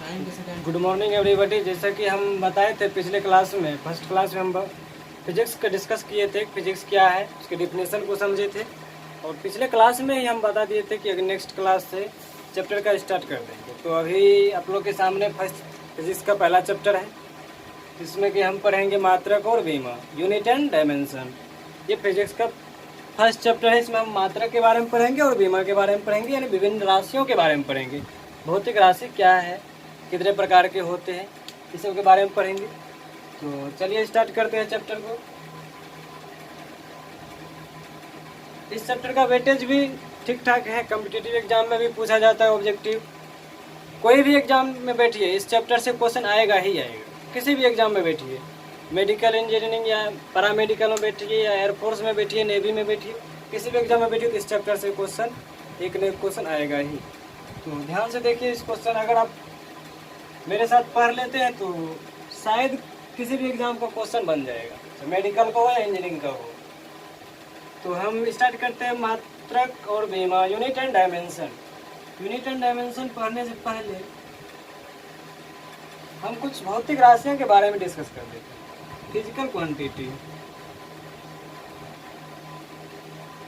Good morning everybody. जैसा कि हम बताए थे पिछले क्लास में, फर्स्ट क्लास में हम फिजिक्स का डिस्कस किए थे। फिजिक्स क्या है उसके डिफिनेशन को समझे थे, और पिछले क्लास में ही हम बता दिए थे कि अगर नेक्स्ट क्लास से चैप्टर का स्टार्ट कर देंगे। तो अभी आप लोग के सामने फर्स्ट फिजिक्स का पहला चैप्टर है, जिसमें कि हम पढ़ेंगे मात्रक और बीमा, यूनिट एंड डायमेंशन। ये फिजिक्स का फर्स्ट चैप्टर है। इसमें हम मात्रक के बारे में पढ़ेंगे और बीमा के बारे में पढ़ेंगे, यानी विभिन्न राशियों के बारे में पढ़ेंगे। भौतिक राशि क्या है, कितने प्रकार के होते हैं, इस सब के बारे में पढ़ेंगे। तो चलिए स्टार्ट करते हैं चैप्टर को। इस चैप्टर का वेटेज भी ठीक ठाक है, कॉम्पिटिटिव एग्जाम में भी पूछा जाता है ऑब्जेक्टिव। कोई भी एग्जाम में बैठिए इस चैप्टर से क्वेश्चन आएगा ही आएगा। किसी भी एग्जाम में बैठिए, मेडिकल इंजीनियरिंग या पैरामेडिकल में बैठिए या एयरफोर्स में बैठिए, नेवी में बैठिए, किसी भी एग्जाम में बैठिए तो इस चैप्टर से क्वेश्चन एक न एक क्वेश्चन आएगा ही। तो ध्यान से देखिए इस क्वेश्चन, अगर आप मेरे साथ पढ़ लेते हैं तो शायद किसी भी एग्जाम का क्वेश्चन बन जाएगा, तो मेडिकल का हो या इंजीनियरिंग का हो। तो हम स्टार्ट करते हैं मात्रक और बीमा, unit and dimension. Unit and dimension पढ़ने से पहले हम कुछ भौतिक राशियों के बारे में डिस्कस कर लेते हैं। फिजिकल क्वांटिटी,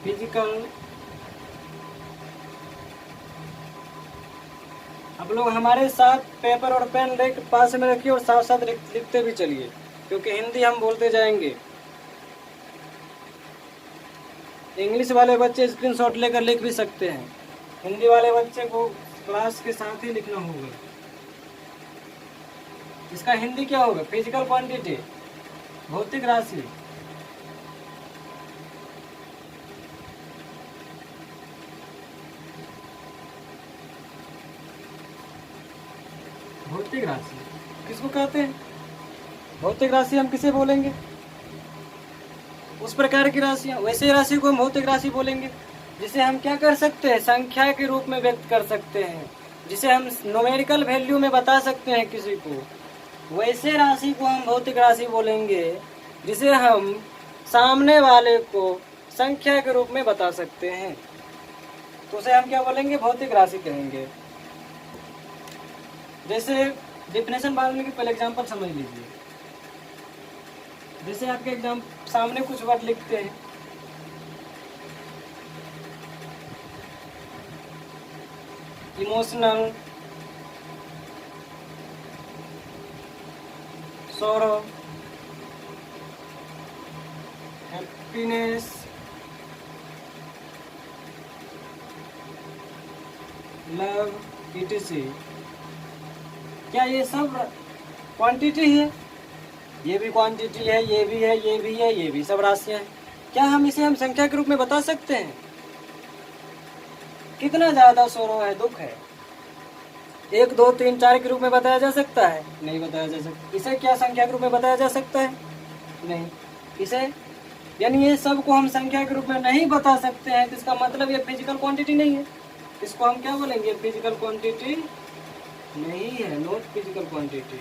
फिजिकल, आप लोग हमारे साथ पेपर और पेन लेकर पास में रखिए और साथ साथ लिखते भी चलिए, क्योंकि हिंदी हम बोलते जाएंगे। इंग्लिश वाले बच्चे स्क्रीनशॉट लेकर लिख भी सकते हैं, हिंदी वाले बच्चे को क्लास के साथ ही लिखना होगा। इसका हिंदी क्या होगा? फिजिकल क्वांटिटी, भौतिक राशि। भौतिक राशि किसको कहते हैं? भौतिक राशि हम किसे बोलेंगे? उस प्रकार की राशियां, वैसे राशि को हम भौतिक राशि बोलेंगे जिसे हम क्या कर सकते हैं, संख्या के रूप में व्यक्त कर सकते हैं, जिसे हम न्यूमेरिकल वैल्यू में बता सकते हैं किसी को। वैसे राशि को हम भौतिक राशि बोलेंगे जिसे हम सामने वाले को संख्या के रूप में बता सकते हैं, तो उसे हम क्या बोलेंगे? भौतिक राशि कहेंगे। जैसे डिफिनेशन मानने के पहले एग्जाम्पल समझ लीजिए। जैसे आपके एग्जाम सामने कुछ वर्ड लिखते हैं, emotional, sorrow, happiness, love, etc। क्या ये सब क्वांटिटी है? ये भी क्वांटिटी है, ये भी है, ये भी है, ये भी सब राशियां हैं। क्या हम इसे हम संख्या के रूप में बता सकते हैं? कितना ज्यादा सोरो है, दुख है, 1 2 3 4 के रूप में बताया जा सकता है? नहीं बताया जा सकता। इसे क्या संख्या के रूप में बताया जा सकता है? नहीं। इसे, यानी ये सब को हम संख्या के रूप में नहीं बता सकते हैं, तो इसका मतलब ये फिजिकल क्वांटिटी नहीं है। इसको हम क्या बोलेंगे? फिजिकल क्वांटिटी नहीं है, not physical quantity,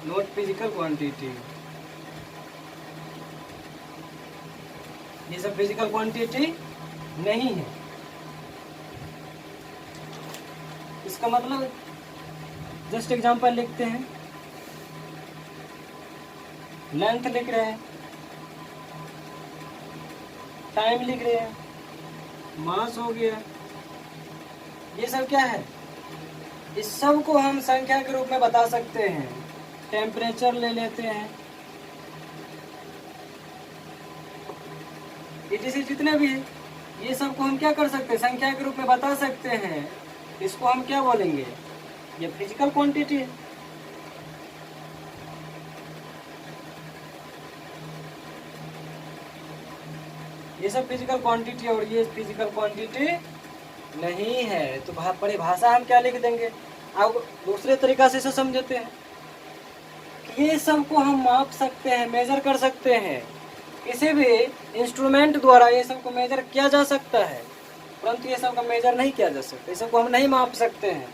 not physical quantity. ये सब फिजिकल क्वांटिटी नहीं है। इसका मतलब जस्ट एग्जांपल लिखते हैं, लेंथ लिख रहे हैं, टाइम लिख रहे हैं, मास हो गया, ये सब क्या है? इस सब को हम संख्या के रूप में बता सकते हैं। टेम्परेचर ले लेते हैं, etc जितने भी है, ये सब को हम क्या कर सकते हैं? संख्या के रूप में बता सकते हैं। इसको हम क्या बोलेंगे? ये फिजिकल क्वांटिटी है। ये सब फिजिकल क्वांटिटी और ये फिजिकल क्वांटिटी नहीं है। तो परिभाषा हम क्या लिख देंगे? अब दूसरे तरीका से इसे समझते हैं कि ये सब को हम माप सकते हैं, मेजर कर सकते हैं। किसी भी इंस्ट्रूमेंट द्वारा ये सब को मेजर किया जा सकता है, परंतु ये सब का मेजर नहीं किया जा सकता, ये सब को हम नहीं माप सकते हैं।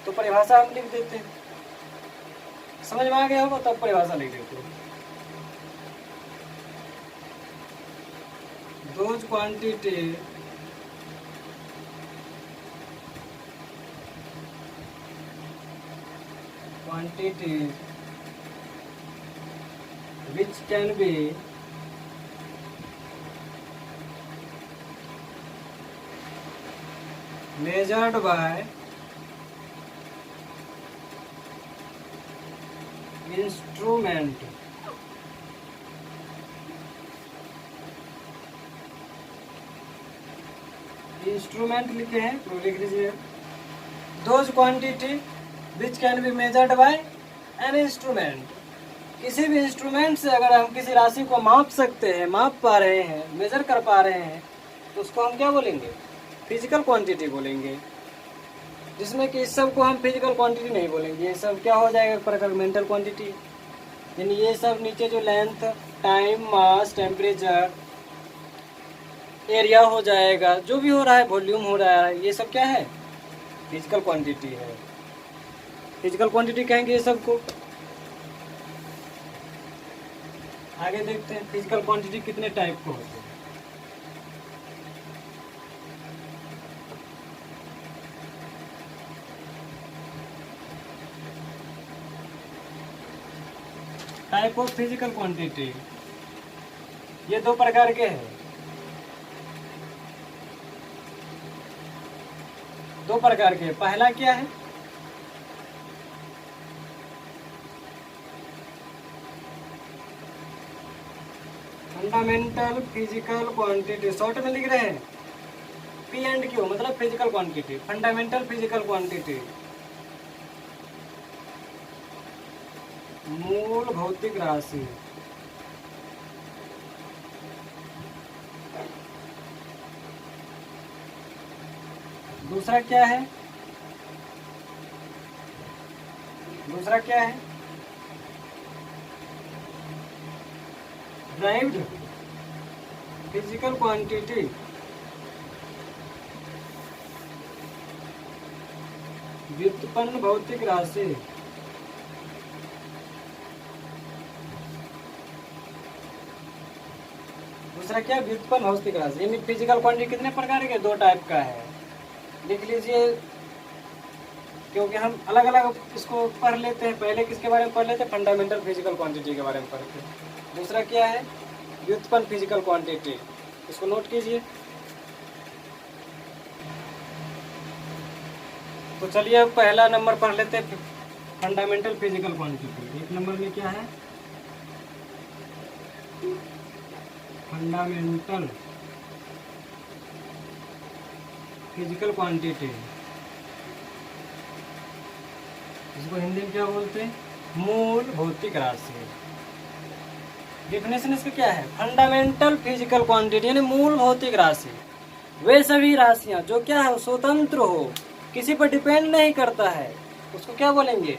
तो परिभाषा हम लिख देते हैं। समझ में आ गया होगा, तब परिभाषा लिख देते हैं। those quantity quantities which can be measured by instrument. Instrument लिखे हैं तो लिख लीजिए those quantity which can be measured by an instrument. किसी भी इंस्ट्रूमेंट से अगर हम किसी राशि को माप सकते हैं, माप पा रहे हैं, मेजर कर पा रहे हैं, तो उसको हम क्या बोलेंगे? फिजिकल क्वांटिटी बोलेंगे। जिसमें कि इस सब को हम फिजिकल क्वांटिटी नहीं बोलेंगे, ये सब क्या हो जाएगा? एक प्रकार मेंटल क्वांटिटी। यानी ये सब नीचे जो लेंथ, टाइम, मास, टेम्परेचर, एरिया हो जाएगा, जो भी हो रहा है, वॉल्यूम हो रहा है, ये सब क्या है? फिजिकल क्वांटिटी है। फिजिकल क्वांटिटी कहेंगे ये सब को। आगे देखते हैं फिजिकल क्वांटिटी कितने टाइप के होते हैं। टाइप ऑफ फिजिकल क्वांटिटी ये दो प्रकार के हैं। दो प्रकार के। पहला क्या है? फंडामेंटल फिजिकल क्वांटिटी, शॉर्ट में लिख रहे हैं P&Q, मतलब physical quantity. Fundamental physical quantity मूल भौतिक राशि। दूसरा क्या है? दूसरा क्या है? ड्राइव्ड फिजिकल क्वांटिटी, व्युत्पन्न भौतिक राशि। दूसरा क्या? व्युत्पन्न भौतिक राशि। यानी फिजिकल क्वांटिटी कितने प्रकार के? दो टाइप का है। लिख लीजिए, क्योंकि हम अलग अलग इसको पढ़ लेते हैं। पहले किसके बारे में पढ़ लेते हैं? फंडामेंटल फिजिकल क्वांटिटी के बारे में पढ़ते हैं। दूसरा क्या है? व्युत्पन्न फिजिकल क्वांटिटी। इसको नोट कीजिए। तो चलिए अब पहला नंबर पढ़ लेते हैं, फंडामेंटल फिजिकल क्वांटिटी। एक नंबर में क्या है? फंडामेंटल फिजिकल क्वांटिटी, इसको हिंदी में क्या बोलते हैं? मूल भौतिक राशि। डेफिनेशन इसका क्या है? फंडामेंटल फिजिकल क्वांटिटी यानी मूल भौतिक राशि वे सभी राशियां जो क्या है? स्वतंत्र हो, किसी पर डिपेंड नहीं करता है, उसको क्या बोलेंगे?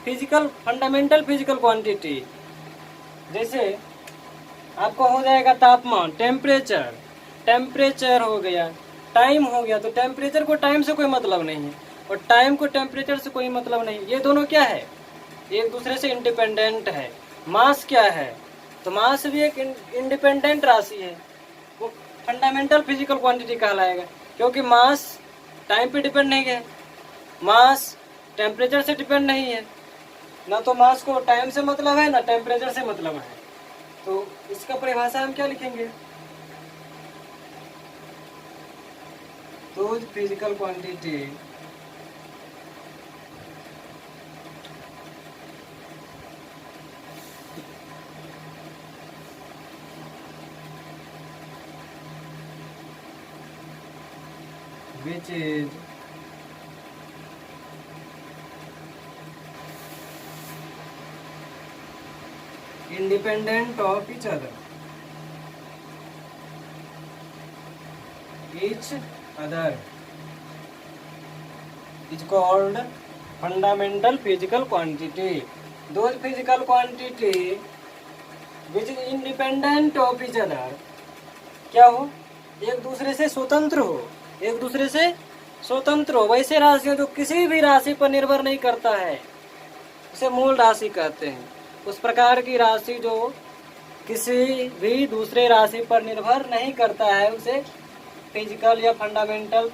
Physical, fundamental physical quantity. जैसे आपको हो जाएगा तापमान, टेम्परेचर, टेम्परेचर हो गया, टाइम हो गया। तो टेम्परेचर को टाइम से कोई मतलब नहीं है और टाइम को टेम्परेचर से कोई मतलब नहीं। ये दोनों क्या है? एक दूसरे से इंडिपेंडेंट है। मास क्या है? तो मास भी एक इंडिपेंडेंट राशि है, वो फंडामेंटल फिजिकल क्वांटिटी कहलाएगा। क्योंकि मास टाइम पे डिपेंड नहीं है, मास टेम्परेचर से डिपेंड नहीं है। ना तो मास को टाइम से मतलब है, ना टेम्परेचर से मतलब है। तो इसका परिभाषा हम क्या लिखेंगे? तो physical quantity which is independent of each other, is called fundamental physical quantity. Those physical quantity which is independent of each other, क्या हो? एक दूसरे से स्वतंत्र हो, एक दूसरे से स्वतंत्र हो। वैसे राशियां जो किसी भी राशि पर निर्भर नहीं करता है उसे मूल राशि कहते हैं। उस प्रकार की राशि जो किसी भी दूसरे राशि पर निर्भर नहीं करता है उसे फिजिकल या फंडामेंटल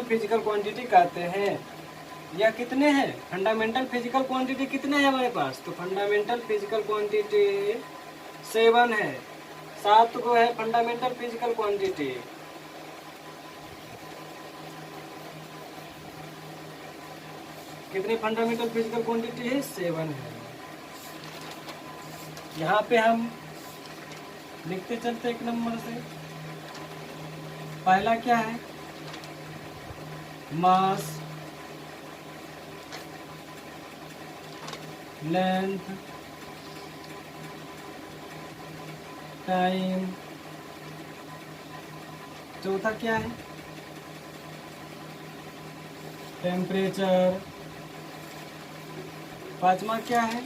फिजिकल क्वांटिटी कहते हैं। यह कितने हैं, फंडामेंटल फिजिकल क्वांटिटी कितने हैं हमारे पास, तो फंडामेंटल फिजिकल क्वांटिटी 7 है, 7 को है फंडामेंटल फिजिकल क्वांटिटी। कितनी फंडामेंटल फिजिकल क्वांटिटी है, 7 है। यहाँ पे हम लिखते चलते एक नंबर से। पहला क्या है, मास, लेंथ, टाइम। चौथा क्या है, टेम्परेचर। पांचवा क्या है,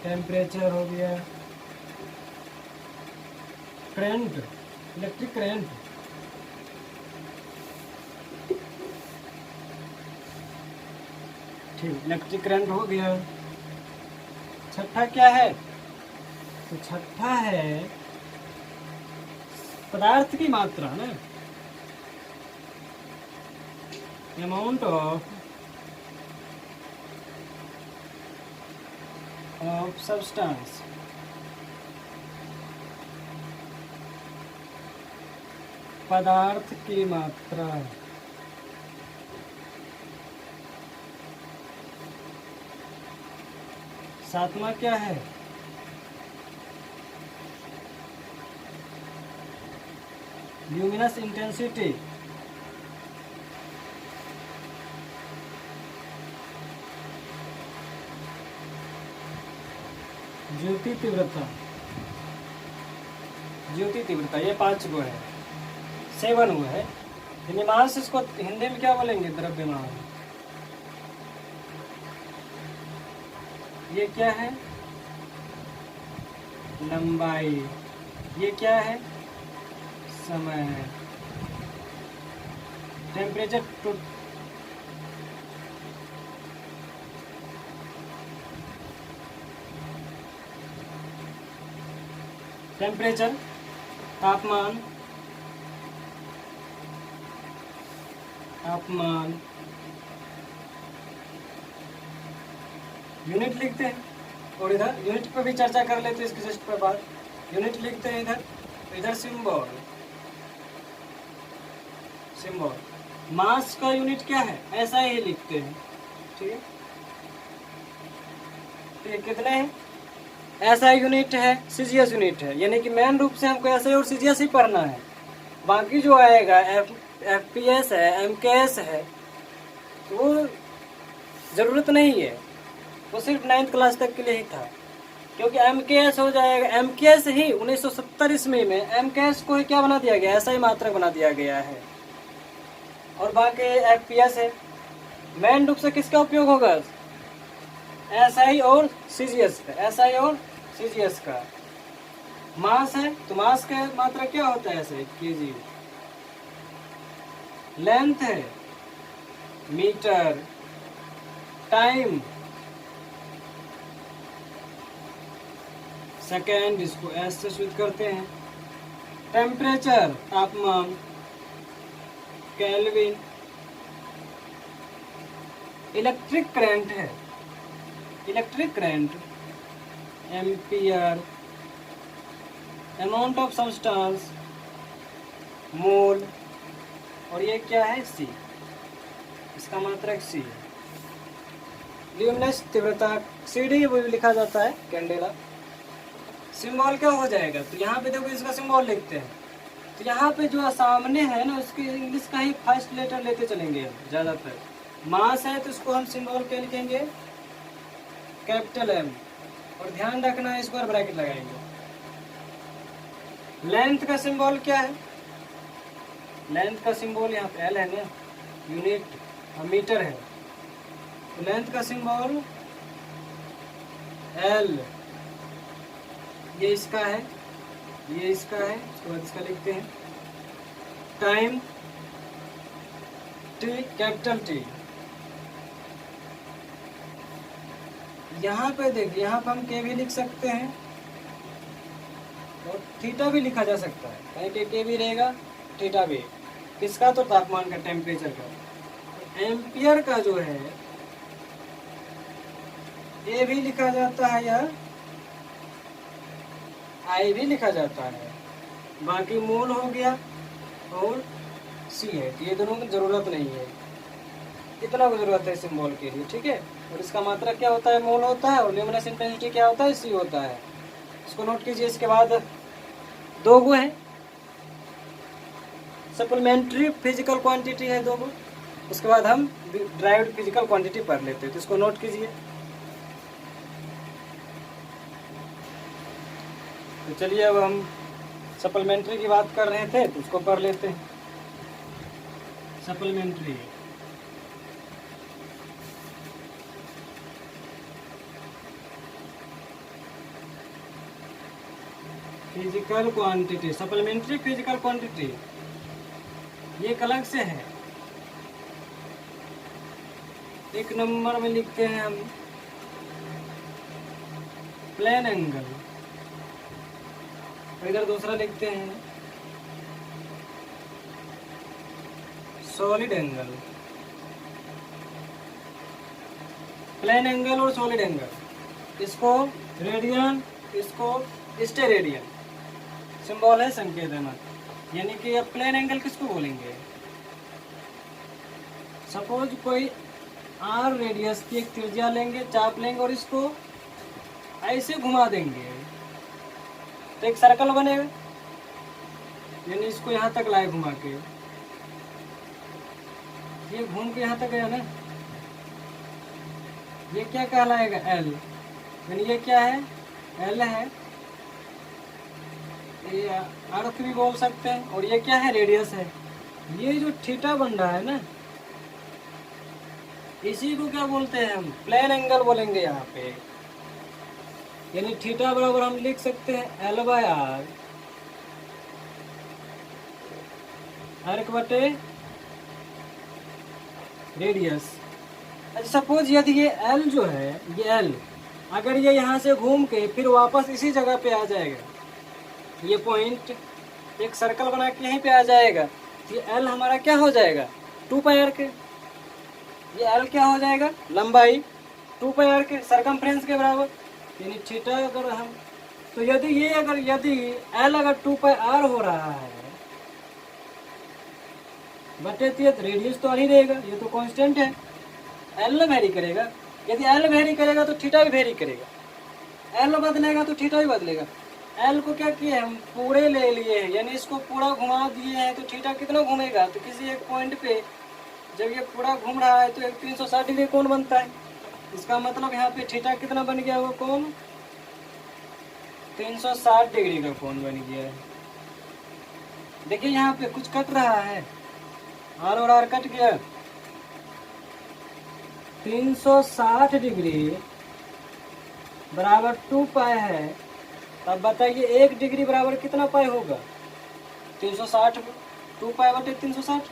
टेम्परेचर हो गया, करंट, इलेक्ट्रिक करंट। ठीक, इलेक्ट्रिक करंट हो गया। छठा क्या है, तो छठा है पदार्थ की मात्रा ना, अमाउंट ऑफ सब्सटेंस। पदार्थ की मात्रा। सातवां क्या है, ल्यूमिनस इंटेंसिटी। ज्योति तीव्रता, ज्योति तीव्रता। ये 5 गो है, 7 हुआ है। यानी मास, इसको हिंदी में क्या बोलेंगे, द्रव्यमान। ये क्या है, लंबाई। ये क्या है, समय। टेम्परेचर टू टेम्परेचर, तापमान, तापमान। यूनिट लिखते हैं, और इधर यूनिट पर भी चर्चा कर लेते हैं इसके जस्ट पर बाद। यूनिट लिखते हैं इधर, इधर सिंबल, सिंबल। मास का यूनिट क्या है, ऐसा ही लिखते हैं, ठीक है। तो ये कितने हैं, ऐसा यूनिट है, सीजीएस यूनिट है। यानी कि मेन रूप से हमको ऐसे और सीजीएस ही पढ़ना है। बाकी जो आएगा एफपीएस है, एमकेएस है, तो वो ज़रूरत नहीं है, वो सिर्फ 9th क्लास तक के लिए ही था। क्योंकि एमकेएस हो जाएगा, एमकेएस ही 1970 ईस्वी में एमकेएस को ही क्या बना दिया गया, ऐसा ही मात्रक बना दिया गया है। और बाकी एफपीएस है। मेन रूप से किसका उपयोग होगा, एसआई और सीजीएस का, एसआई और सीजीएस का। मास है, तो मास का मात्रा क्या होता है, ऐसे केजी। लेंथ है, मीटर। टाइम, सेकेंड, इसको एस से स्विच करते हैं। टेम्परेचर, तापमान, केल्विन। इलेक्ट्रिक करंट है, electric current, ampere. Amount of substance, mole. और ये क्या है, सी, इसका मात्रक सी है। ल्यूमिनस तीव्रता, सीडी वो भी लिखा जाता है, कैंडेला। सिंबल क्या हो जाएगा, तो यहाँ पे देखो इसका सिंबल लिखते हैं। तो यहाँ पे जो सामने है ना, उसके इंग्लिश का ही फर्स्ट लेटर लेते चलेंगे हम ज़्यादातर। मास है तो उसको हम सिंबल क्या लिखेंगे, कैपिटल एम। और ध्यान रखना है, स्क्वायर ब्रैकेट लगाएंगे। लेंथ का सिंबल क्या है, लेंथ का सिंबल यहाँ पे एल है ना, यूनिट, मीटर है, तो लेंथ का सिंबल एल। ये इसका है, ये इसका है, उसके बाद इसका लिखते हैं। Time, T, capital T. यहाँ पे देखिए, यहाँ पे हम के भी लिख सकते हैं और थीटा भी लिखा जा सकता है, कहीं के भी रहेगा, थीटा भी। किसका, तो तापमान का, टेम्परेचर का। एम्पियर का जो है, ए भी लिखा जाता है या आई भी लिखा जाता है। बाकी मोल हो गया और सी है, ये दोनों की जरूरत नहीं है, इतना की जरूरत है सिंबल के लिए, ठीक है। और इसका मात्रा क्या होता है, मोल होता है, और ल्यूमिनस इंटेंसिटी क्या होता है, सी होता है। इसको नोट कीजिए। इसके बाद 2 गो है, सप्लीमेंट्री फिजिकल क्वांटिटी है 2 गो। उसके बाद हम ड्राइव्ड फिजिकल क्वांटिटी पढ़ लेते हैं, तो इसको नोट कीजिए। तो चलिए अब हम सप्लीमेंट्री की बात कर रहे थे तो उसको पढ़ लेते हैं। Supplementary physical quantity, supplementary physical quantity ये एक अलग से है। 1 नंबर में लिखते हैं हम प्लेन एंगल, इधर दूसरा लिखते हैं सॉलिड एंगल। प्लेन एंगल और सॉलिड एंगल, इसको रेडियन, इसको स्टेरेडियन, सिंबल है संकेतनात्मक। यानी कि अब प्लेन एंगल किसको बोलेंगे, सपोज कोई आर रेडियस की एक त्रिज्या लेंगे, चाप लेंगे और इसको ऐसे घुमा देंगे तो एक सर्कल बनेगा। यानी इसको यहाँ तक लाए घुमा के, ये घूम के यहाँ तक गया ना, ये क्या कहलाएगा, एल। यानी ये क्या है, एल है, ये अर्थ भी बोल सकते हैं, और ये क्या है, रेडियस है। ये जो थीटा बन रहा है ना, इसी को क्या बोलते हैं हम, प्लेन एंगल बोलेंगे यहाँ पे। यानी थीटा बराबर हम लिख सकते हैं एल बाय आर, अर्क बटे रेडियस। अच्छा सपोज यदि ये एल जो है, ये एल अगर ये यहाँ से घूम के फिर वापस इसी जगह पे आ जाएगा, ये पॉइंट एक सर्कल बना के यहीं पे आ जाएगा, तो ये एल हमारा क्या हो जाएगा, 2 पाई आर के। ये एल क्या हो जाएगा, लंबाई 2 पाई आर के, सरकमफ्रेंस के बराबर। यानी थीटा अगर हम, तो यदि एल अगर 2 पाई आर हो रहा है बटे तो रेडियस तो आ ही रहेगा, ये तो कांस्टेंट है, एल वेरी करेगा। यदि एल वेरी करेगा तो थीटा भी वेरी करेगा, एल बदलेगा तो थीटा भी बदलेगा। एल को क्या किए हम, पूरे ले लिए हैं, यानी इसको पूरा घुमा दिए हैं, तो थीटा कितना घूमेगा, तो किसी एक पॉइंट पे जब ये पूरा घूम रहा है तो एक 360 डिग्री कोण बनता है। इसका मतलब यहाँ पे थीटा कितना बन गया, वो कोण 360 डिग्री का कोण बन गया है। देखिए यहाँ पे कुछ कट रहा है, आर और आर कट गया, 360 डिग्री बराबर 2 पाई है। तब बताइए 1 डिग्री बराबर कितना पाई होगा, 360, 2 पाई बटे 360,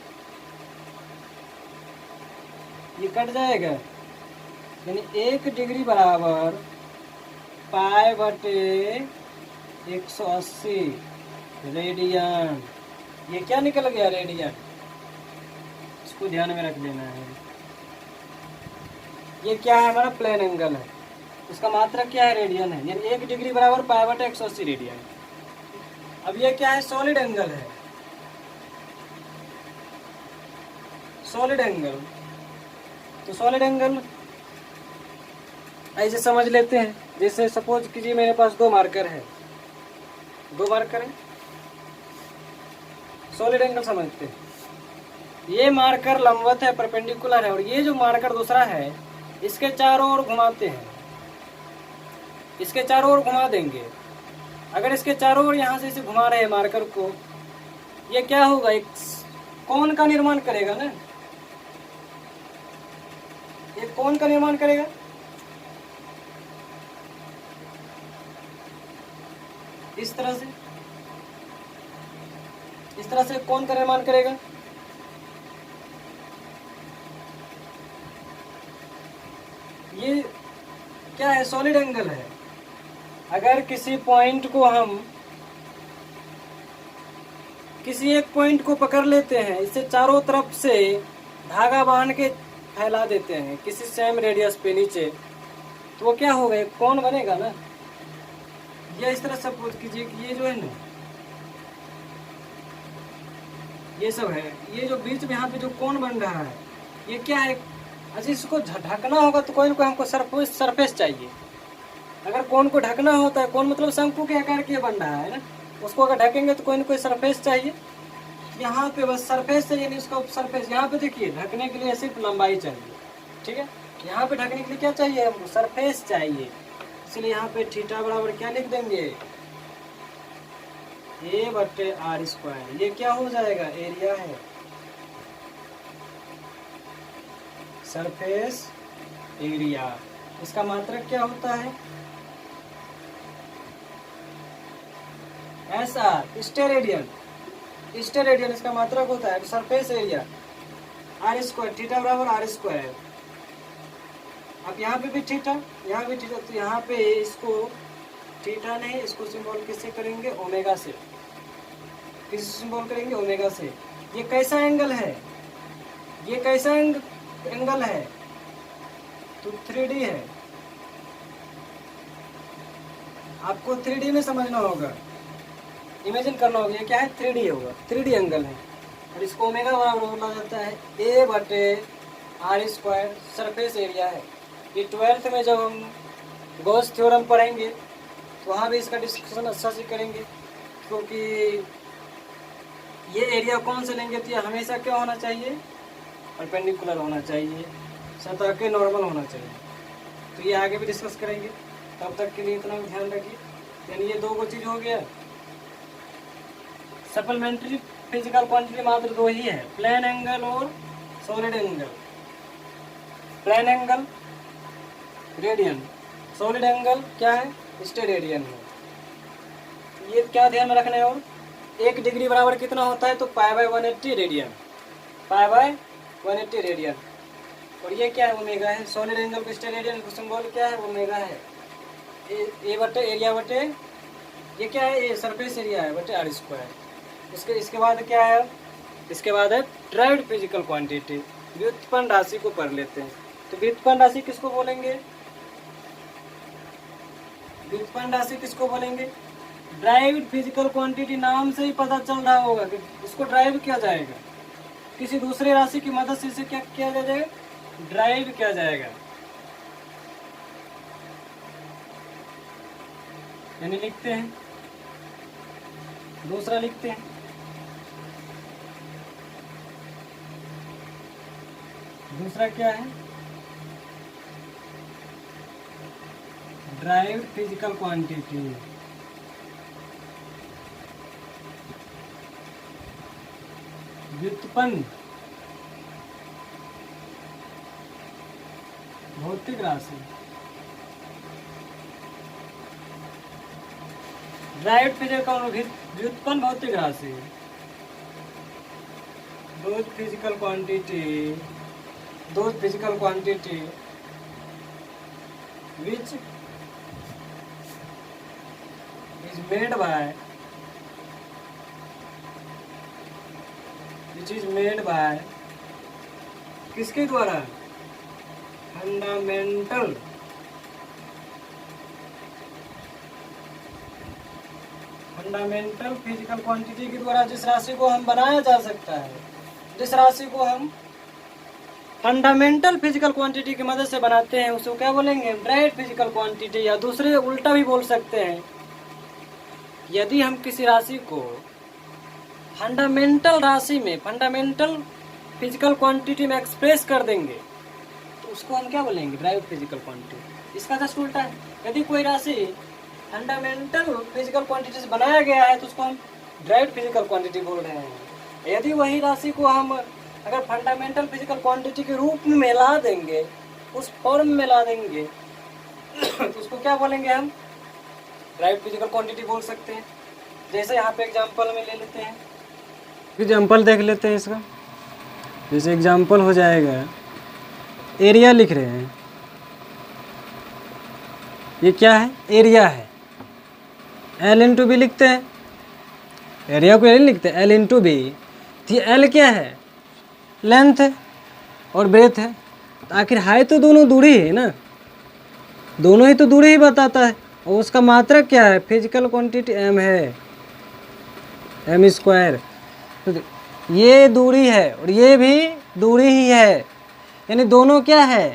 ये कट जाएगा। यानी 1 डिग्री बराबर पाई बटे 180 रेडियन। ये क्या निकल गया, रेडियन, इसको ध्यान में रख देना है। ये क्या है, हमारा प्लेन एंगल है, उसका मात्रा क्या है, रेडियन है। यानी 1 डिग्री बराबर पाई बटे 180 रेडियन। अब ये क्या है, सॉलिड एंगल है, सॉलिड एंगल। तो सॉलिड एंगल ऐसे समझ लेते हैं, जैसे सपोज कीजिए मेरे पास 2 मार्कर है, 2 मार्कर है, सॉलिड एंगल समझते हैं। ये मार्कर लंबवत है, परपेंडिकुलर है, और ये जो मार्कर दूसरा है इसके चारों ओर घुमाते हैं, इसके चारों ओर घुमा देंगे। अगर इसके चारों ओर यहाँ से इसे घुमा रहे हैं मार्कर को, ये क्या होगा, एक कोण का निर्माण करेगा ना, एक कोण का निर्माण करेगा। इस तरह से कोण का निर्माण करेगा। ये क्या है, सॉलिड एंगल है। अगर किसी पॉइंट को हम किसी एक पॉइंट को पकड़ लेते हैं, इसे चारों तरफ से धागा बांध के फैला देते हैं किसी सेम रेडियस पे नीचे, तो वो क्या होगा, एक कौन बनेगा ना। ये इस तरह सपोज कीजिए कि ये जो है ना, ये सब है, ये जो बीच में यहाँ पे जो कौन बन रहा है ये क्या है। अच्छा, इसको ढकना होगा तो कोई हमको सरफेस चाहिए। अगर कौन को ढकना होता है, कौन मतलब शंकु के आकार के बन रहा है ना, उसको अगर ढकेंगे तो कोई ना कोई सरफेस चाहिए। यहाँ पे बस सरफेस चाहिए, नहीं उसका सरफेस। यहाँ पे देखिए ढकने के लिए सिर्फ लंबाई चाहिए, ठीक है। यहाँ पे ढकने के लिए क्या चाहिए हमको, सरफेस चाहिए। इसलिए यहाँ पे थीटा बराबर क्या लिख देंगे, A/r²। ये क्या हो जाएगा, एरिया है, सरफेस एरिया। इसका मात्रक क्या होता है, SR, स्टेरेडियन। स्टेरेडियन इसका मात्रक होता है सरफेस एरिया, r²। थीटा बराबर r²। अब यहाँ पे भी थीटा, यहाँ भी थीटा, तो यहाँ पे इसको थीटा नहीं, इसको सिंबल किससे करेंगे, ओमेगा से। किससे सिंबल करेंगे, ओमेगा से। ये कैसा एंगल है, ये कैसा एंगल है, तो 3D है। आपको 3D में समझना होगा, इमेजिन करना होगा। ये क्या है, 3D होगा, 3D एंगल है। और इसको ओमेगा बराबर बोला जाता है A/r², सरफेस एरिया है। ये 12th में जब हम गॉस थ्योरम पढ़ेंगे तो वहाँ भी इसका डिस्कशन अच्छा से करेंगे, क्योंकि ये एरिया कौन से लेंगे तो ये हमेशा क्या होना चाहिए, परपेंडिकुलर होना चाहिए, सतह के नॉर्मल होना चाहिए। तो ये आगे भी डिस्कस करेंगे, तब तक के लिए इतना ध्यान रखिए। यानी ये दो चीज़ हो गया। सप्लीमेंट्री फिजिकल क्वांटिटी मात्र दो ही है, प्लेन एंगल और solid angle. Plane angle radian, solid angle क्या है, स्टेरेडियन है। ये क्या ध्यान में रखना है। और 1 डिग्री बराबर कितना होता है, तो π/180 रेडियन, π/180 रेडियन। और ये क्या है, ओमेगा है। सॉलिड एंगल को स्टेरेडियन को सिंबल क्या है, ओमेगा है। एरिया बटे ये क्या है, ये सरफेस एरिया है बटे r²। इसके बाद क्या है, इसके बाद है ड्राइव्ड फिजिकल क्वांटिटी, व्युत्पन्न राशि को पढ़ लेते हैं। तो व्युत्पन्न राशि किसको बोलेंगे, व्युत्पन्न राशि किसको बोलेंगे, ड्राइव्ड फिजिकल क्वांटिटी। नाम से ही पता चल रहा होगा कि इसको ड्राइव किया जाएगा, किसी दूसरे राशि की मदद से इसे क्या किया जाएगा, ड्राइव किया जाएगा। यानी लिखते हैं, दूसरा लिखते हैं, दूसरा क्या है, ड्राइव्ड फिजिकल क्वांटिटी। व्युत्पन्न भौतिक राशि, ड्राइव्ड फिजिकल व्युत्पन्न भौतिक राशि, those physical quantity which is made by किसके द्वारा, फंडामेंटल फिजिकल क्वांटिटी के द्वारा जिस राशि को हम बनाया जा सकता है, जिस राशि को हम फंडामेंटल फिजिकल क्वांटिटी की मदद से बनाते हैं, उसको क्या बोलेंगे, ड्राइव्ड फिजिकल क्वांटिटी। या दूसरे उल्टा भी बोल सकते हैं, यदि हम किसी राशि को फंडामेंटल राशि में, फंडामेंटल फिजिकल क्वांटिटी में एक्सप्रेस कर देंगे तो उसको हम क्या बोलेंगे, ड्राइव्ड फिजिकल क्वांटिटी। इसका जस्ट उल्टा है, यदि कोई राशि फंडामेंटल फिजिकल क्वांटिटी से बनाया गया है तो उसको हम ड्राइव्ड फिजिकल क्वांटिटी बोल रहे हैं। यदि वही राशि को हम अगर फंडामेंटल फिजिकल क्वांटिटी के रूप में मिला देंगे, उस फॉर्म में ला देंगे तो उसको क्या बोलेंगे, हम ड्राइव्ड फिजिकल क्वांटिटी बोल सकते हैं। जैसे यहाँ पे एग्जांपल में ले लेते हैं, एग्जांपल देख लेते हैं इसका। जैसे एग्जांपल हो जाएगा, एरिया लिख रहे हैं, ये क्या है, एरिया है। L/B लिखते हैं, एरिया को L लिखते हैं, L/B। तो ये L क्या है, लेंथ है और ब्रेथ है। तो आखिर हाइट तो दोनों दूरी है ना, दोनों ही तो दूरी ही बताता है, और उसका मात्रक क्या है, फिजिकल क्वांटिटी m है, m स्क्वायर। तो ये दूरी है और ये भी दूरी ही है, यानी दोनों क्या है,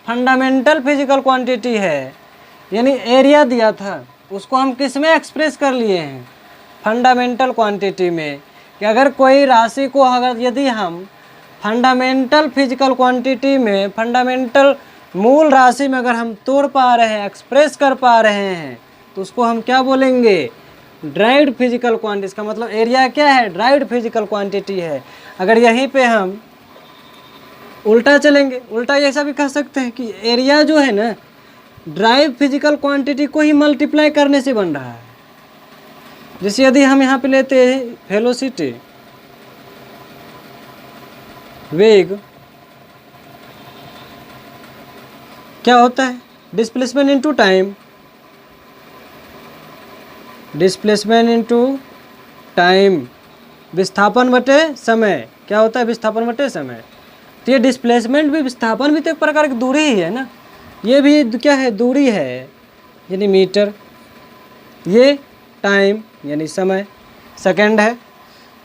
फंडामेंटल फिजिकल क्वांटिटी है। यानी एरिया दिया था उसको हम किस में एक्सप्रेस कर लिए हैं, फंडामेंटल क्वांटिटी में। कि अगर कोई राशि को अगर यदि हम फंडामेंटल फिजिकल क्वांटिटी में, फंडामेंटल मूल राशि में अगर हम तोड़ पा रहे हैं, एक्सप्रेस कर पा रहे हैं, तो उसको हम क्या बोलेंगे, ड्राइव्ड फिजिकल क्वांटिटी। इसका मतलब एरिया क्या है, ड्राइव्ड फिजिकल क्वांटिटी है। अगर यहीं पे हम उल्टा चलेंगे, उल्टा ऐसा भी कह सकते हैं कि एरिया जो है ना, ड्राइव फिजिकल क्वांटिटी को ही मल्टीप्लाई करने से बन रहा है। जैसे यदि हम यहाँ पे लेते हैं वेलोसिटी, वेग क्या होता है, displacement into time, displacement into time, विस्थापन बटे समय, क्या होता है, विस्थापन बटे समय। तो ये डिस्प्लेसमेंट भी, विस्थापन भी तो एक प्रकार की दूरी ही है ना, ये भी क्या है, दूरी है, यानी मीटर। ये टाइम यानी समय, सेकंड है।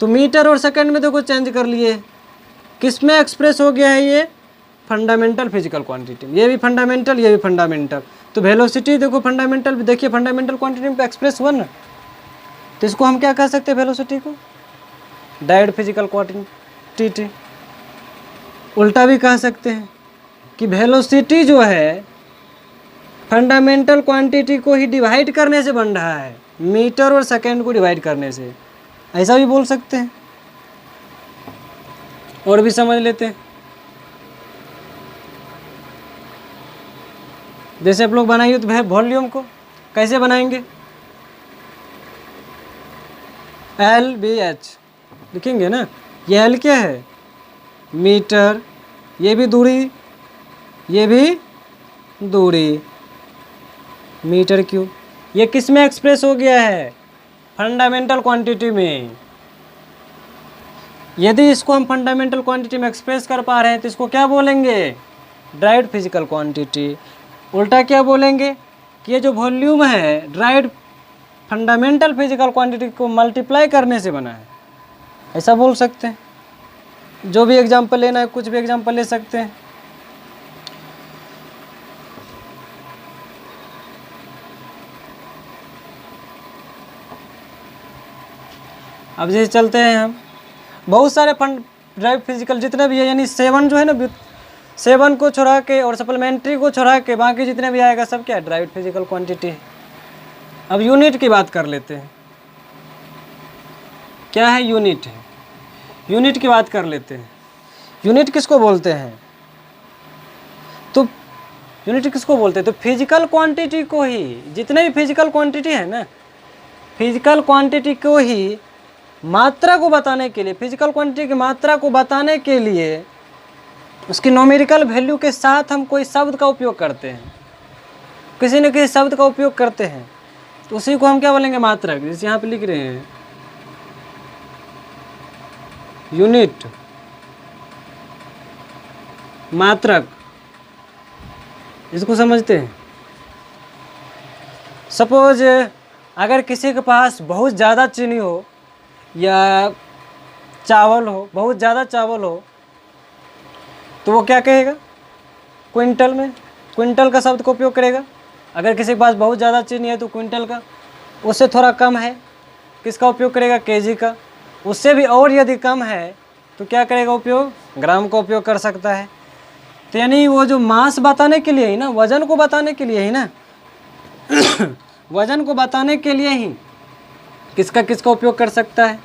तो मीटर और सेकंड में देखो चेंज कर लिए, किस में एक्सप्रेस हो गया है, ये फंडामेंटल फिजिकल क्वांटिटी, ये भी फंडामेंटल, ये भी फंडामेंटल। तो वेलोसिटी देखो फंडामेंटल, देखिए फंडामेंटल क्वांटिटी में एक्सप्रेस हुआ ना, तो इसको हम क्या कह सकते हैं, वेलोसिटी को ड्राइव्ड फिजिकल क्वांटिटी। उल्टा भी कह सकते हैं कि वेलोसिटी जो है फंडामेंटल क्वांटिटी को ही डिवाइड करने से बन रहा है, मीटर और सेकंड को डिवाइड करने से, ऐसा भी बोल सकते हैं। और भी समझ लेते हैं, जैसे आप लोग बनाइए तो वॉल्यूम को कैसे बनाएंगे, LBH लिखेंगे ना। ये L क्या है, मीटर, ये भी दूरी, ये भी दूरी, मीटर क्यूब। ये किस में एक्सप्रेस हो गया है, फंडामेंटल क्वांटिटी में। यदि इसको हम फंडामेंटल क्वांटिटी में एक्सप्रेस कर पा रहे हैं तो इसको क्या बोलेंगे, ड्राइव्ड फिजिकल क्वांटिटी। उल्टा क्या बोलेंगे कि ये जो वॉल्यूम है ड्राइव्ड फंडामेंटल फिजिकल क्वांटिटी को मल्टीप्लाई करने से बना है, ऐसा बोल सकते हैं। जो भी एग्जांपल लेना है, कुछ भी एग्जांपल ले सकते हैं। अब जैसे चलते हैं हम, बहुत सारे फंड ड्राइव फिजिकल जितने भी है, यानी 7 जो है ना, 7 को छोड़ा के और सप्लीमेंट्री को छोड़ा के बाकी जितने भी आएगा सब क्या है, ड्राइव फिजिकल क्वांटिटी है। अब यूनिट की बात कर लेते हैं, क्या है यूनिट है, यूनिट की बात कर लेते हैं। यूनिट किसको बोलते हैं, तो यूनिट किसको बोलते हैं, तो फिजिकल क्वांटिटी को ही, जितने भी फिजिकल क्वांटिटी है ना, फिजिकल क्वांटिटी को ही मात्रा को बताने के लिए, फिजिकल क्वांटिटी की मात्रा को बताने के लिए उसकी नॉमेरिकल वैल्यू के साथ हम कोई शब्द का उपयोग करते हैं, किसी न किसी शब्द का उपयोग करते हैं, तो उसी को हम क्या बोलेंगे, मात्रक। जैसे यहाँ पे लिख रहे हैं यूनिट, मात्रक, इसको समझते हैं। सपोज अगर किसी के पास बहुत ज़्यादा चीनी हो या चावल हो, बहुत ज़्यादा चावल हो, तो वो क्या कहेगा, क्विंटल में, क्विंटल का शब्द का उपयोग करेगा। अगर किसी के पास बहुत ज़्यादा चीनी है तो क्विंटल का, उससे थोड़ा कम है किसका उपयोग करेगा, केजी का। उससे भी और यदि कम है तो क्या करेगा उपयोग, ग्राम का उपयोग कर सकता है। तो यानी वो जो मास बताने के लिए ही ना, वजन को बताने के लिए ही ना वजन को बताने के लिए ही किसका किसका उपयोग कर सकता है,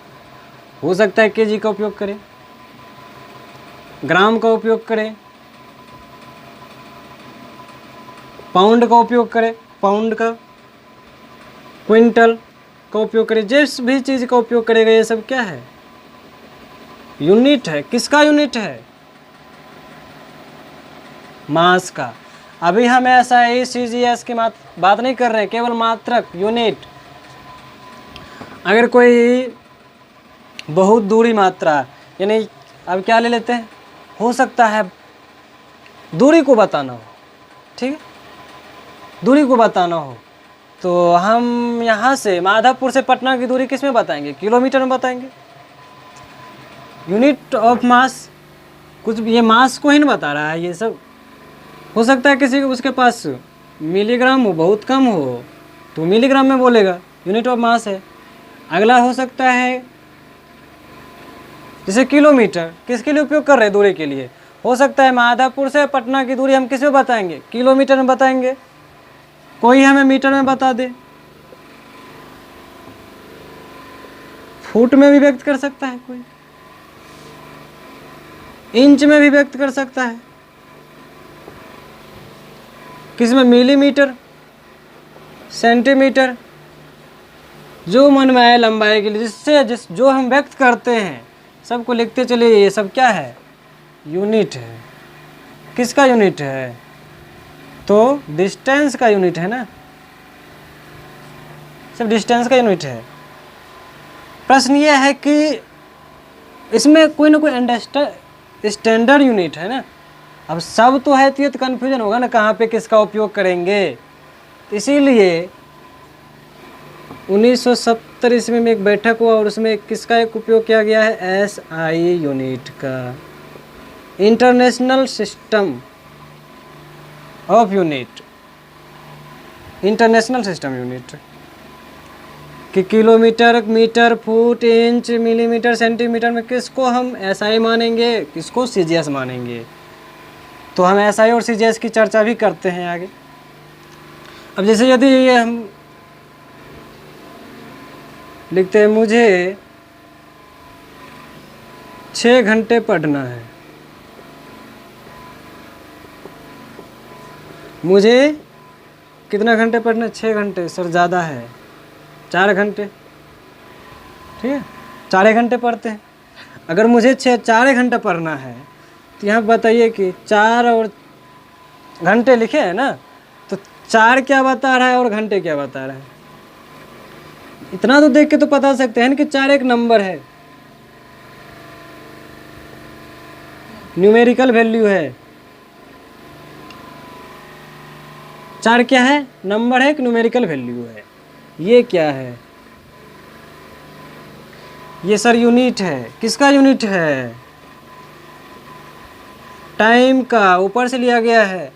हो सकता है केजी का उपयोग करें, ग्राम का उपयोग करें, पाउंड का उपयोग करें, पाउंड का, क्विंटल का उपयोग करें, जिस भी चीज़ का उपयोग करेगा ये सब क्या है, यूनिट है। किसका यूनिट है, मास का। अभी हम ऐसा ECGS की बात नहीं कर रहे हैं, केवल मात्रक, यूनिट। अगर कोई बहुत दूरी मात्रा, यानी अब क्या ले लेते हैं, हो सकता है दूरी को बताना हो, ठीक है, दूरी को बताना हो तो हम यहाँ से माधवपुर से पटना की दूरी किस में बताएंगे? किलोमीटर में बताएंगे। यूनिट ऑफ मास, कुछ ये मास को ही नहीं बता रहा है। ये सब हो सकता है किसी उसके पास मिलीग्राम हो, बहुत कम हो तो मिलीग्राम में बोलेगा, यूनिट ऑफ मास है। अगला हो सकता है जैसे किलोमीटर, किसके लिए उपयोग कर रहे हैं? दूरी के लिए। हो सकता है माधवपुर से पटना की दूरी हम किस में बताएंगे? किलोमीटर में बताएंगे। कोई हमें मीटर में बता दे, फुट में भी व्यक्त कर सकता है, कोई इंच में भी व्यक्त कर सकता है, किसी में मिलीमीटर, सेंटीमीटर, जो मन में आए लंबाई के लिए, जिससे जो हम व्यक्त करते हैं सबको लिखते चलिए। ये सब क्या है? यूनिट है। किसका यूनिट है? तो डिस्टेंस का यूनिट है ना, सब डिस्टेंस का यूनिट है। प्रश्न ये है कि इसमें कोई ना कोई स्टैंडर्ड यूनिट है ना। अब सब तो है तो ये तो कन्फ्यूजन होगा ना कहाँ पे किसका उपयोग करेंगे। इसीलिए 1970 ईस्वी में एक बैठक हुआ और उसमें किसका एक उपयोग किया गया है? SI यूनिट का, international system of unit, international system unit, कि kilometre, metre, foot, inch, millimetre, centimetre में किसको हम SI मानेंगे, किसको CGS मानेंगे। तो हम SI और CGS की चर्चा भी करते हैं आगे। अब जैसे यदि ये हम लिखते हैं मुझे 6 घंटे पढ़ना है, मुझे कितना घंटे पढ़ना है? 6 घंटे। सर ज़्यादा है, 4 घंटे, ठीक है, 4 घंटे पढ़ते हैं। अगर मुझे 4 घंटे पढ़ना है तो यहाँ बताइए कि 4 और घंटे लिखे हैं ना, तो 4 क्या बता रहा है और घंटे क्या बता रहा है? इतना तो देख के तो बता सकते हैं कि 4 एक नंबर है, न्यूमेरिकल वैल्यू है। 4 क्या है? नंबर है, एक न्यूमेरिकल वैल्यू है। ये क्या है? ये सर यूनिट है। किसका यूनिट है? टाइम का। ऊपर से लिया गया है,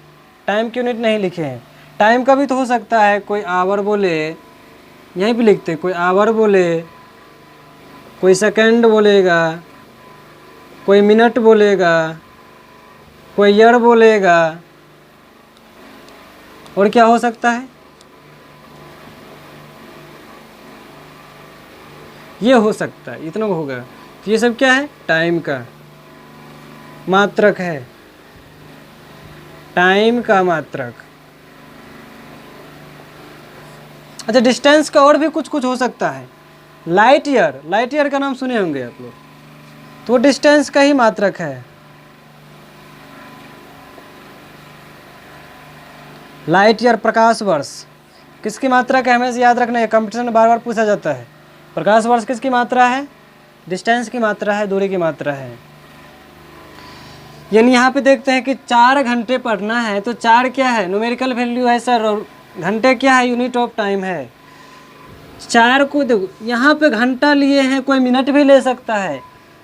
टाइम की यूनिट नहीं लिखे हैं। टाइम का भी तो हो सकता है, कोई आवर बोले, यहीं पे लिखते, कोई आवर बोले, कोई सेकंड बोलेगा, कोई मिनट बोलेगा, कोई ईयर बोलेगा, और क्या हो सकता है? ये हो सकता है, इतना होगा। तो ये सब क्या है? टाइम का मात्रक है, टाइम का मात्रक। अच्छा, डिस्टेंस का और भी कुछ कुछ हो सकता है। लाइट ईयर, लाइट ईयर का नाम सुने होंगे आप लोग, तो डिस्टेंस का ही मात्रक है। लाइट ईयर, प्रकाश वर्ष, किसकी मात्रा का? हमें याद रखना है, कंपटीशन में बार बार पूछा जाता है। प्रकाश वर्ष किसकी मात्रा है? डिस्टेंस की मात्रा है, दूरी की मात्रा है। यानी यहाँ पे देखते हैं कि 4 घंटे पढ़ना है तो 4 क्या है? न्यूमेरिकल वैल्यू है सर, और घंटे क्या है? यूनिट ऑफ टाइम है। 4 को देखो, यहाँ पे घंटा लिए हैं, कोई मिनट भी ले सकता है।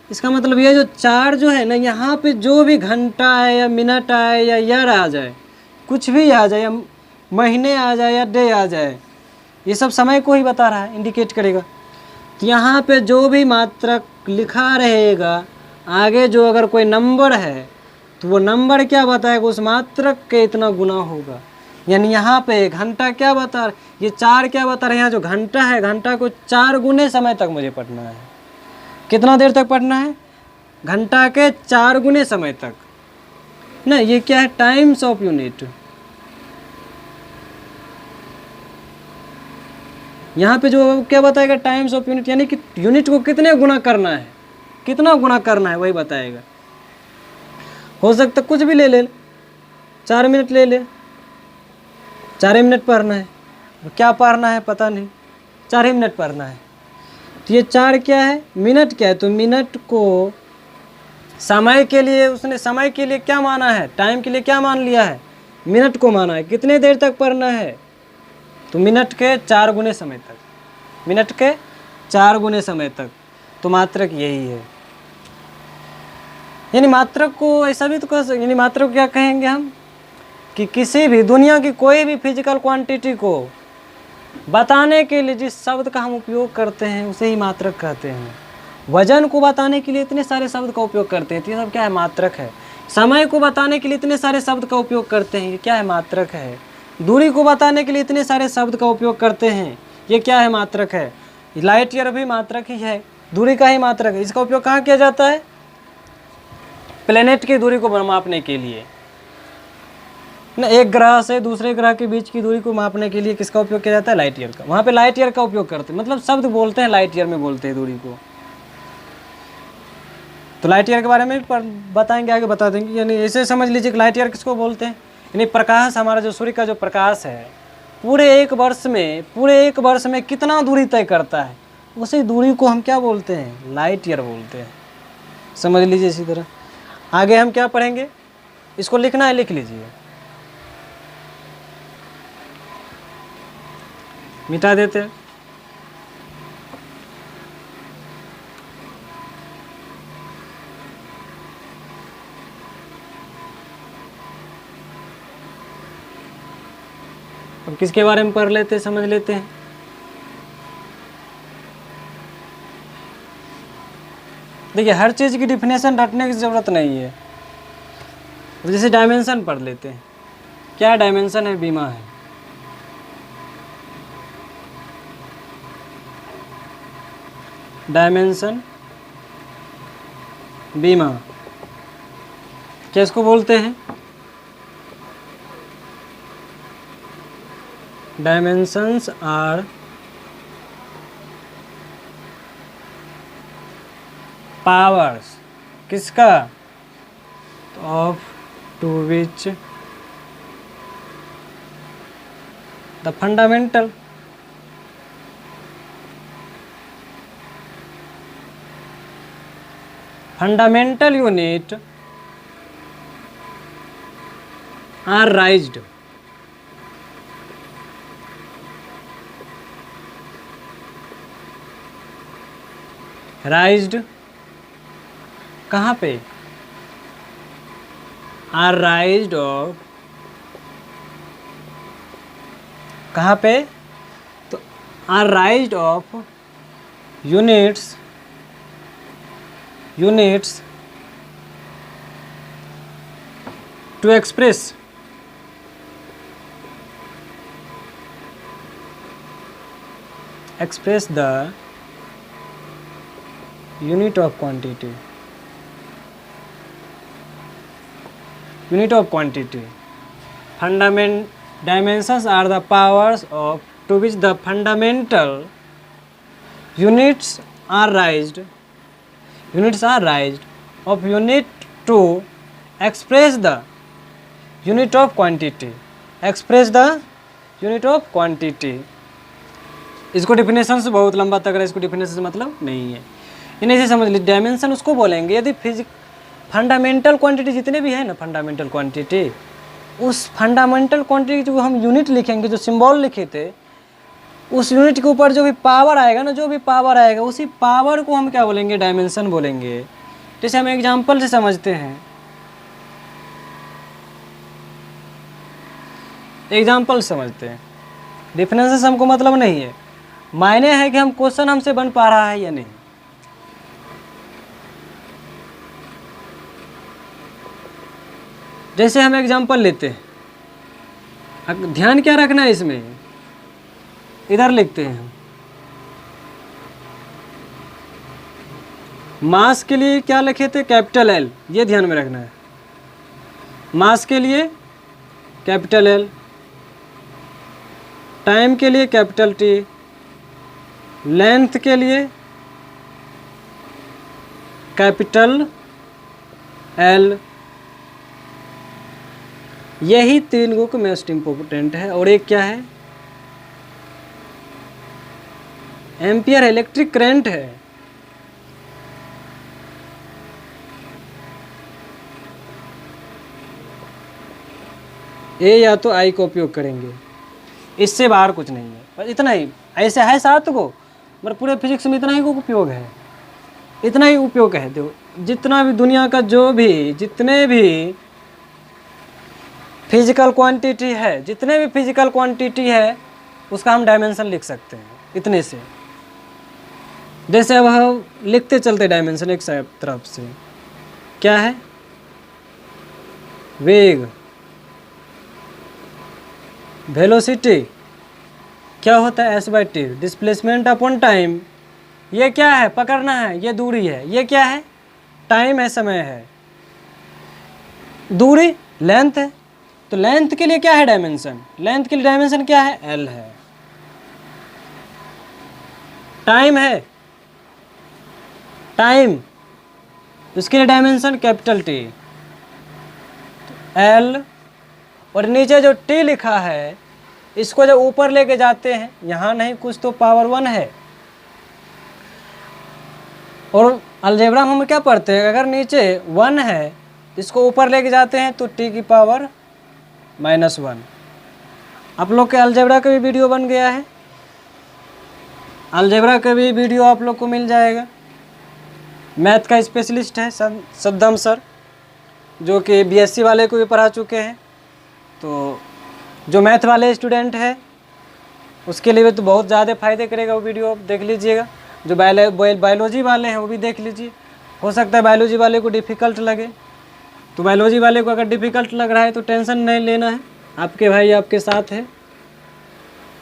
इसका मतलब ये जो 4 जो है ना, यहाँ पे जो भी घंटा है या मिनट आए या ईयर आ जाए, कुछ भी आ जाए, या महीने आ जाए या डे आ जाए, ये सब समय को ही बता रहा है, इंडिकेट करेगा। तो यहाँ पे जो भी मात्रक लिखा रहेगा, आगे जो अगर कोई नंबर है तो वो नंबर क्या बताएगा? उस मात्रक के इतना गुना होगा। यानी यहाँ पे घंटा क्या बता रहा, ये 4 क्या बता रहे हैं? यहाँ जो घंटा है, घंटा को 4 गुने समय तक मुझे पढ़ना है। कितना देर तक पढ़ना है? घंटा के 4 गुने समय तक ना। ये क्या है? Times of unit. यहाँ पे जो क्या बताएगा? टाइम्स ऑफ यूनिट, यानी कि यूनिट को कितने गुना करना है, कितना गुना करना है, वही बताएगा। हो सकता कुछ भी ले ले, 4 मिनट ले ले, 4 मिनट पढ़ना है, क्या पढ़ना है पता नहीं, 4 मिनट पढ़ना है। तो ये 4 क्या है? मिनट क्या है? तो मिनट को समय के लिए, उसने समय के लिए क्या माना है? टाइम के लिए क्या मान लिया है? मिनट को माना है, कितने देर तक पढ़ना है, तो मिनट के 4 गुने समय तक, मिनट के 4 गुने समय तक। तो मात्रक यही है। यानी मात्रक को ऐसा भी तो कह सकते, यानी मात्रक को क्या कहेंगे हम, कि किसी भी दुनिया की कोई भी फिजिकल क्वांटिटी को बताने के लिए जिस शब्द का हम उपयोग करते हैं उसे ही मात्रक कहते हैं। वजन को बताने के लिए इतने सारे शब्द का उपयोग करते हैं, तो ये सब क्या है, मात्रक है। समय को बताने के लिए इतने सारे शब्द का उपयोग करते हैं, ये क्या है, मात्रक है। दूरी को बताने के लिए इतने सारे शब्द का उपयोग करते हैं, ये क्या है, मात्रक है। लाइट ईयर भी मात्रक ही है, दूरी का ही मात्रक है। इसका उपयोग कहाँ किया जाता है, प्लेनेट की दूरी को मापने के लिए ना, एक ग्रह से दूसरे ग्रह के बीच की दूरी को मापने के लिए किसका उपयोग किया जाता है, लाइट ईयर का। वहाँ पे लाइट ईयर का उपयोग करते हैं, मतलब शब्द बोलते हैं लाइट ईयर में बोलते हैं दूरी को। तो लाइट ईयर के बारे में भी बताएंगे, आगे बता देंगे। यानी ऐसे समझ लीजिए कि लाइट ईयर किसको बोलते हैं, यानी प्रकाश, हमारा जो सूर्य का जो प्रकाश है पूरे एक वर्ष में कितना दूरी तय करता है, उसी दूरी को हम क्या बोलते हैं, लाइट ईयर बोलते हैं। समझ लीजिए। इसी तरह आगे हम क्या पढ़ेंगे, इसको लिखना है, लिख लीजिए, मिटा देते हैं। अब किसके बारे में पढ़ लेते हैं, समझ लेते हैं। देखिए, हर चीज़ की डिफिनेशन रटने की ज़रूरत नहीं है। जैसे डायमेंशन पढ़ लेते हैं, क्या डायमेंशन है, बीमा है। डायमेंशन, बीमा, क्या इसको बोलते हैं, डायमेंशंस आर पावर्स, किसका, of to which the fundamental unit are raised, कहाँ पे, आर राइज्ड ऑफ, कहाँ पे, तो are raised of units to express the unit of quantity, dimensions are the powers of to which the fundamental units are raised of unit to express the unit of quantity, इसको definition से बहुत लंबा तक रहा, इसको definition से मतलब नहीं है। इन्हें से समझ लीजिए, डायमेंशन उसको बोलेंगे यदि फंडामेंटल क्वांटिटी जितने भी है ना, फंडामेंटल क्वांटिटी, उस फंडामेंटल क्वांटिटी जो हम यूनिट लिखेंगे, जो सिंबल लिखे थे, उस यूनिट के ऊपर जो भी पावर आएगा ना, उसी पावर को हम क्या बोलेंगे, डायमेंशन बोलेंगे। जैसे हम एग्जांपल से समझते हैं, डिफरेंस से हमको मतलब नहीं है, मायने है कि हम क्वेश्चन हमसे बन पा रहा है या नहीं। जैसे हम एग्जांपल लेते हैं, ध्यान क्या रखना है इसमें, इधर लिखते हैं हम, मास के लिए क्या लिखे थे, कैपिटल एल, ये ध्यान में रखना है। मास के लिए कैपिटल एल, टाइम के लिए कैपिटल टी, लेंथ के लिए कैपिटल एल, यही तीन को मोस्ट इम्पोर्टेंट है। और एक क्या है, एम्पियर इलेक्ट्रिक करंट है। ए या तो आई का उपयोग करेंगे, इससे बाहर कुछ नहीं है, बस इतना ही। ऐसे है 7 को, मगर पूरे फिजिक्स में इतना ही को उपयोग है, इतना ही उपयोग है। देखो जितना भी दुनिया का जो भी जितने भी फिजिकल क्वांटिटी है, जितने भी फिजिकल क्वांटिटी है उसका हम डायमेंशन लिख सकते हैं इतने से। जैसे अब हम लिखते चलते डायमेंशन एक तरफ से, क्या है, वेग, वेलोसिटी क्या होता है, s/t, डिस्प्लेसमेंट अपॉन टाइम, ये क्या है, पकड़ना है, ये दूरी है, ये क्या है, टाइम है, समय है, दूरी लेंथ है। तो लेंथ के लिए क्या है डायमेंशन, लेंथ के लिए डायमेंशन क्या है, l है। टाइम है, टाइम, उसके लिए डायमेंशन कैपिटल T, L, और नीचे जो T लिखा है इसको जब ऊपर लेके जाते हैं, यहाँ नहीं कुछ तो पावर 1 है। और अलजेब्रा में हम क्या पढ़ते हैं, अगर नीचे 1 है इसको ऊपर लेके जाते हैं तो T की पावर -1। आप लोग के अलजेब्रा का भी वीडियो बन गया है, अलजेब्रा का भी वीडियो आप लोग को मिल जाएगा। मैथ का स्पेशलिस्ट है सद्दाम सर, जो कि BSc वाले को भी पढ़ा चुके हैं। तो जो मैथ वाले स्टूडेंट है उसके लिए भी तो बहुत ज़्यादा फ़ायदे करेगा वो वीडियो, आप देख लीजिएगा। जो बायोलॉजी वाले हैं वो भी देख लीजिए, हो सकता है बायोलॉजी वाले को डिफ़िकल्ट लगे, तो बायोलॉजी वाले को अगर डिफ़िकल्ट लग रहा है तो टेंशन नहीं लेना है, आपके भाई आपके साथ है।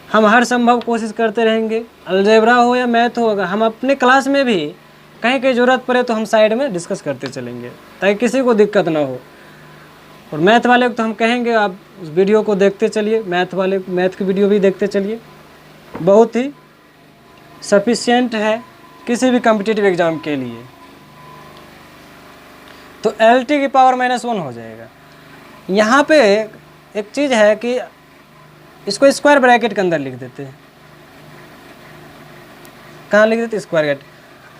हम हर संभव कोशिश करते रहेंगे, अलजेब्रा हो या मैथ हो, अगर हम अपने क्लास में भी कहीं कहीं ज़रूरत पड़े तो हम साइड में डिस्कस करते चलेंगे ताकि किसी को दिक्कत ना हो। और मैथ वाले को तो हम कहेंगे आप उस वीडियो को देखते चलिए, मैथ की वीडियो भी देखते चलिए, बहुत ही सफिशिएंट है किसी भी कॉम्पिटिटिव एग्ज़ाम के लिए। तो LT की पावर -1 हो जाएगा। यहाँ पे एक चीज़ है कि इसको स्क्वायर ब्रैकेट के अंदर लिख देते हैं, कहाँ लिख देते, स्क्वायर ब्रैकेट।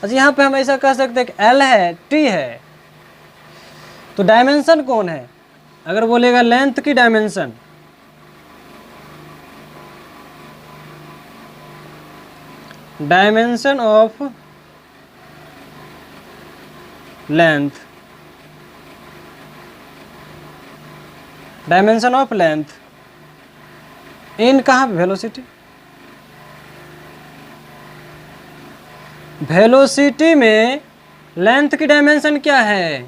अच्छा यहाँ पे हम ऐसा कह सकते हैं कि L है, T है, तो डायमेंशन कौन है, अगर बोलेगा लेंथ की dimension, dimension of length, dimension of length in कहाँ, वेलोसिटी, वेलोसिटी में लेंथ की डायमेंशन क्या है,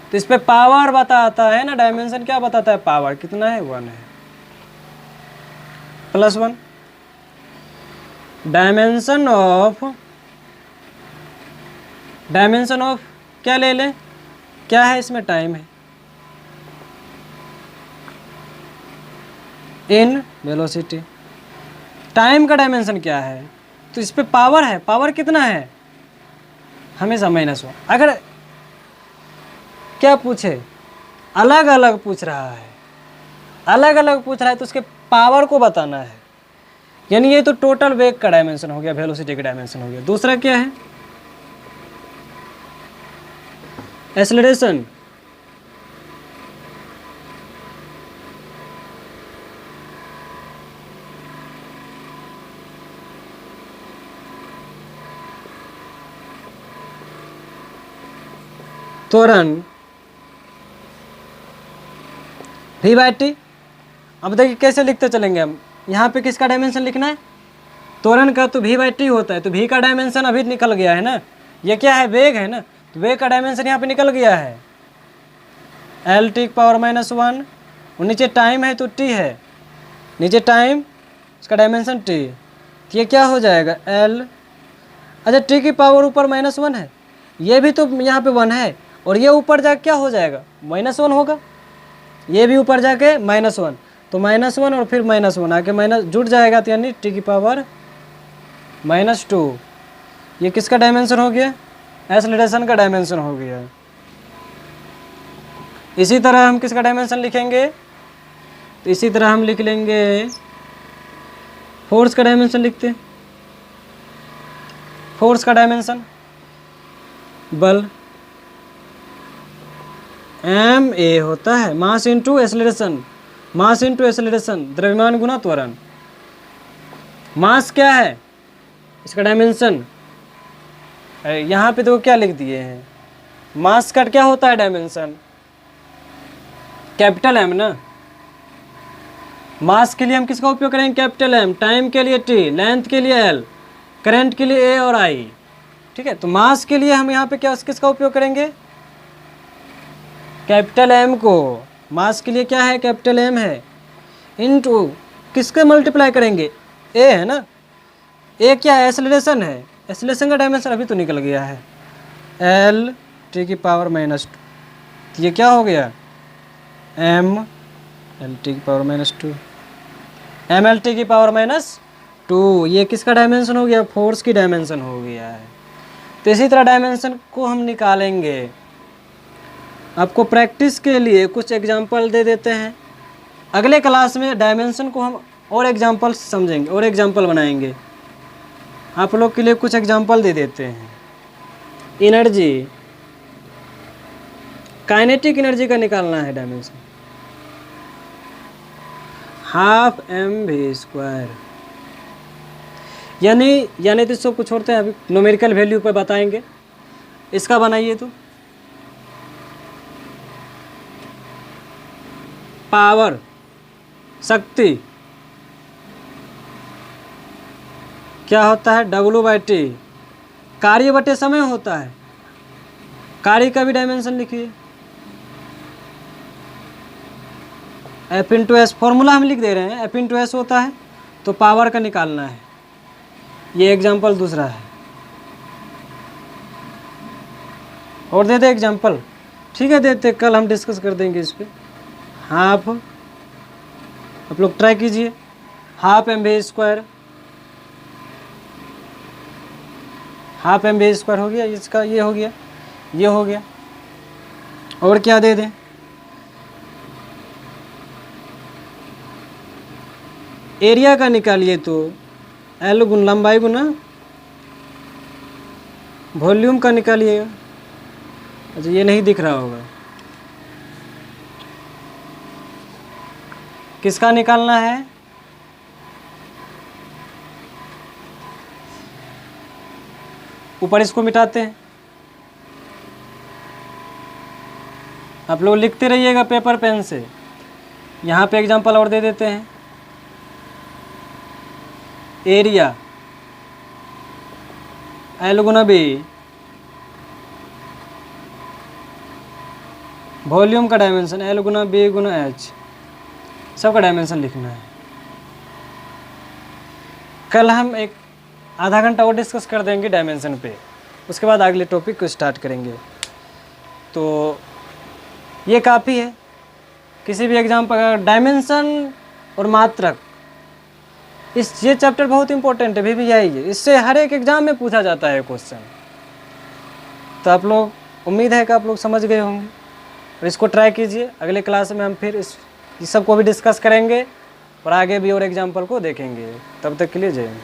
तो इस पे पावर बताता है ना, डायमेंशन क्या बताता है, पावर कितना है, 1 है, +1। डायमेंशन ऑफ क्या ले लें, क्या है इसमें, टाइम है, इन वेलोसिटी। टाइम का डायमेंशन क्या है, तो इस पे पावर है, पावर कितना है, हमेशा -1। अगर क्या पूछे, अलग अलग पूछ रहा है, अलग अलग पूछ रहा है तो उसके पावर को बताना है, यानी ये तो टोटल वेग का डायमेंशन हो गया, वेलोसिटी का डायमेंशन हो गया। दूसरा क्या है, एक्सेलरेशन, त्वरण, V/T। अब देखिए कैसे लिखते चलेंगे हम, यहाँ पे किसका डायमेंशन लिखना है, त्वरण का, तो V/T होता है, तो V का डायमेंशन अभी निकल गया है ना, ये क्या है, वेग है ना, तो वेग का डायमेंशन यहाँ पे निकल गया है, LT की पावर -1, और नीचे टाइम है तो T है, नीचे टाइम, इसका डायमेंशन T, तो ये क्या हो जाएगा, L। अच्छा T की पावर ऊपर -1 है, ये भी तो यहाँ पे 1 है, और ये ऊपर जाके क्या हो जाएगा, -1 होगा, ये भी ऊपर जाके -1, तो -1 और फिर -1 आके माइनस जुड़ जाएगा, तो यानी T की पावर -2। ये किसका डायमेंशन हो गया, एक्सेलरेशन का डायमेंशन हो गया। इसी तरह हम किसका डायमेंशन लिखेंगे, तो इसी तरह हम लिख लेंगे फोर्स का डायमेंशन, लिखते हैं फोर्स का डायमेंशन, बल, ma होता है mass into acceleration, mass into acceleration, द्रव्यमान गुना त्वरण। मास क्या है, इसका डायमेंशन, यहाँ पे तो क्या लिख दिए हैं, मास का क्या होता है डायमेंशन, कैपिटल एम ना। मास के लिए हम किसका उपयोग करेंगे, कैपिटल एम, टाइम के लिए टी, लेंथ के लिए एल, करंट के लिए ए और आई। ठीक है, तो मास के लिए हम यहाँ पे क्या किसका उपयोग करेंगे, कैपिटल एम को। मास के लिए क्या है, कैपिटल एम है, इनटू किसके मल्टीप्लाई करेंगे, ए है ना। ए क्या है, एक्सेलरेशन है, एक्सेलरेशन का डायमेंशन अभी तो निकल गया है, एल टी की पावर -2। ये क्या हो गया, एम एल टी की पावर -2, एम एल टी की पावर -2। ये किसका डायमेंशन हो गया, फोर्स की डायमेंशन हो गया है। तो इसी तरह डायमेंशन को हम निकालेंगे। आपको प्रैक्टिस के लिए कुछ एग्जांपल दे देते हैं, अगले क्लास में डायमेंशन को हम और एग्जांपल समझेंगे और एग्जांपल बनाएंगे। आप लोग के लिए कुछ एग्जांपल दे देते हैं। एनर्जी, काइनेटिक एनर्जी का निकालना है डायमेंशन, ½ mv²। यानी तो इसको छोड़ते हैं, अभी न्यूमेरिकल वैल्यू पर बताएंगे। इसका बनाइए तो पावर, शक्ति क्या होता है, W/T, कार्य बटे समय होता है। कार्य का भी डायमेंशन लिखिए, F/S, फॉर्मूला हम लिख दे रहे हैं, F/S होता है, तो पावर का निकालना है। ये एग्जांपल दूसरा है, और दे दे एग्जांपल, ठीक है देते, कल हम डिस्कस कर देंगे इस पर। हाफ, आप लोग ट्राई कीजिए, ½ mv², ½ mv² हो गया इसका, ये हो गया, ये हो गया। और क्या दे दें, एरिया का निकालिए तो एल गुण लंबाई गुना वॉल्यूम का निकालिएगा। अच्छा, ये नहीं दिख रहा होगा, किसका निकालना है, ऊपर इसको मिटाते हैं। आप लोग लिखते रहिएगा पेपर पेन से। यहाँ पे एग्जांपल और दे देते हैं, एरिया एल गुना बी, वॉल्यूम का डायमेंशन एल गुना बी गुना एच, सबका डायमेंशन लिखना है। कल हम एक आधा घंटा और डिस्कस कर देंगे डायमेंशन पे, उसके बाद अगले टॉपिक को स्टार्ट करेंगे। तो ये काफ़ी है। किसी भी एग्जाम पर डायमेंशन और मात्रक, ये चैप्टर बहुत इंपॉर्टेंट है, VVI है, इससे हर एक एग्जाम में पूछा जाता है क्वेश्चन। तो आप लोग, उम्मीद है कि आप लोग समझ गए होंगे, और इसको ट्राई कीजिए। अगले क्लास में हम फिर इस सब को भी डिस्कस करेंगे और आगे भी और एग्जाम्पल को देखेंगे। तब तक के लिए जय हिंद।